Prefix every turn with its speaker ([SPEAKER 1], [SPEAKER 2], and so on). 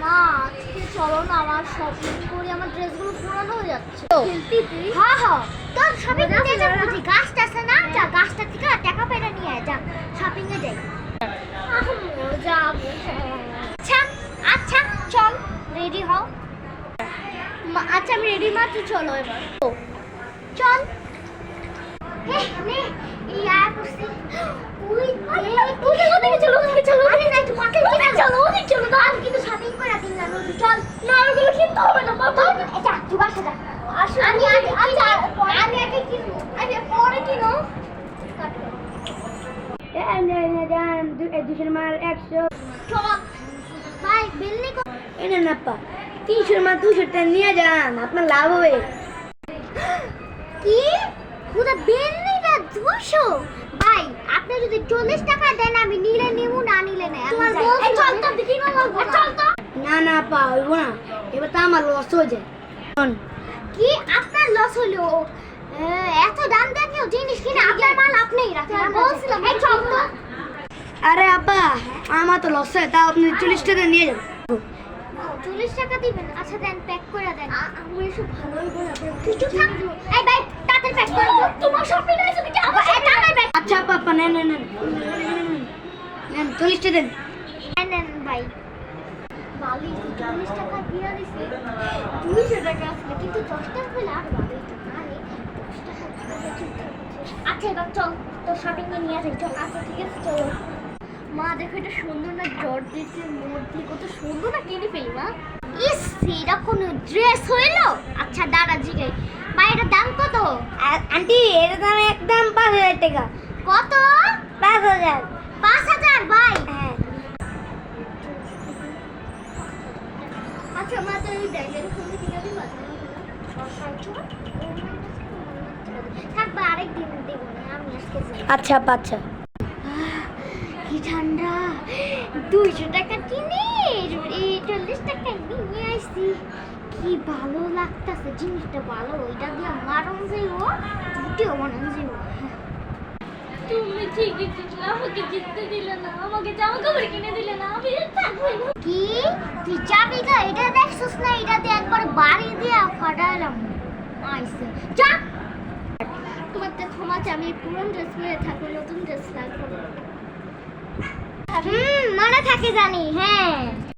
[SPEAKER 1] মা আজকে চলো না আমার শপিং করি, আমার ড্রেসগুলো পুরানো হয়ে যাচ্ছে। হ্যাঁ হ্যাঁ, তোর শপিং করতে যাবো, যে গাছটা আছে না, যা গাছটা থেকে টাকা পেটা নিয়ে আয়, যা শপিং এ যাই। যাবো। আচ্ছা আচ্ছা চল, রেডি হও। আচ্ছা আমি রেডি, মা তুই চলো এবার। চল। নে এই আয় বসে। ওই ওদিকে চলো, ওদিকে চলো। আরে না, একটু মাথায় চলো, চলো ওদিকে চলো। তো আমি কিন্তু শপিং করে দিন না, চল। না ওগুলো কিনতে হবে না বাবা। যা তুই বাসা যা। আমি আগে আমি আগে কিনবো, আগে পরে কিনো।
[SPEAKER 2] জান 200 মার 100
[SPEAKER 1] চল ভাই, বিল নি।
[SPEAKER 2] এনে না পা 300 মার 200 টা নিয়ে যান, আপনার লাভ হবে।
[SPEAKER 1] কি পুরো বিল নিটা 200? ভাই আপনি যদি 40 টাকা দেন আমি নিলে নিমু, না নিলে না। তোমার বল, চল তো দেখি না, চল তো।
[SPEAKER 2] না না পা হইব না, এবার তো আমার লস হয়ে যায়।
[SPEAKER 1] কি আপনার লস হলো? এত দাম দেখে জিনিস কিনে আপনার মাল আপনিই রাখেন। বলছিলাম এই চল তো।
[SPEAKER 2] আরে আপা আমার তো লস হয়, তাও আপনি 40 টাকা নিয়ে যান।
[SPEAKER 1] 40 টাকা দিবেন? আচ্ছা দেন, প্যাক করে দেন। আমি এসব ভালোই বলে তুই চুপ থাক। এই ভাই তাড়াতাড়ি প্যাক করে দাও। তোমার শপিং হয়েছে নাকি? আমার এই তাড়াতাড়ি প্যাক।
[SPEAKER 2] আচ্ছা আপা নেন নেন নেন নেন 40 টাকা দেন।
[SPEAKER 1] নেন ভাই। বালি 40 টাকা দিয়ে দিছি, 200 টাকা আসলে, কিন্তু 10 টাকা হলে আর বালি তো না রে। 10 টাকা চুপ থাক। আচ্ছা এবার চল, তো শপিং এ নিয়ে যাই, চল। আচ্ছা ঠিক আছে চলো। মা দেখো এটা সুন্দর না, জর্জেটের মধ্যে কত সুন্দর না, কিনে ফেলি মা। ইস এটা কোন ড্রেস হইলো? আচ্ছা দাঁড়া জিগাই, ভাই এটার দাম কত?
[SPEAKER 2] আন্টি এর দাম একদম 5000 টাকা।
[SPEAKER 1] কত?
[SPEAKER 2] 5000।
[SPEAKER 1] 5000 ভাই?
[SPEAKER 2] হ্যাঁ।
[SPEAKER 1] আচ্ছা মা তো এই ব্যাগের খুলে দিয়ে দিবা। থাকবা, আরেকদিন দেবো না, আমি আজকে যাই।
[SPEAKER 2] আচ্ছা আপা আচ্ছা।
[SPEAKER 1] কি ঠান্ডা, 200 টাকা কিনে এই 40 টাকা নিয়ে আসছি। কি ভালো লাগতেছে, জিনিসটা ভালো। এটা দিয়ে মারণ যাইব, ভিডিও বানানো যাইব। তুমি ঠিকই জিতলে, আমাকে জিততে দিলে না, আমাকে জামা কাপড় কিনে দিলে না, আমি থাকবো না। কি তুই যাবি না? এটা দেখছস না, এটা দিয়ে একবার বাড়ি দিয়ে ফাটালাম। আইছে যা। তোমার তো ক্ষমা চাই, আমি পুরনো ড্রেস পরে থাকবো, নতুন ড্রেস লাগবে। মনে থাকে জানি, হ্যাঁ।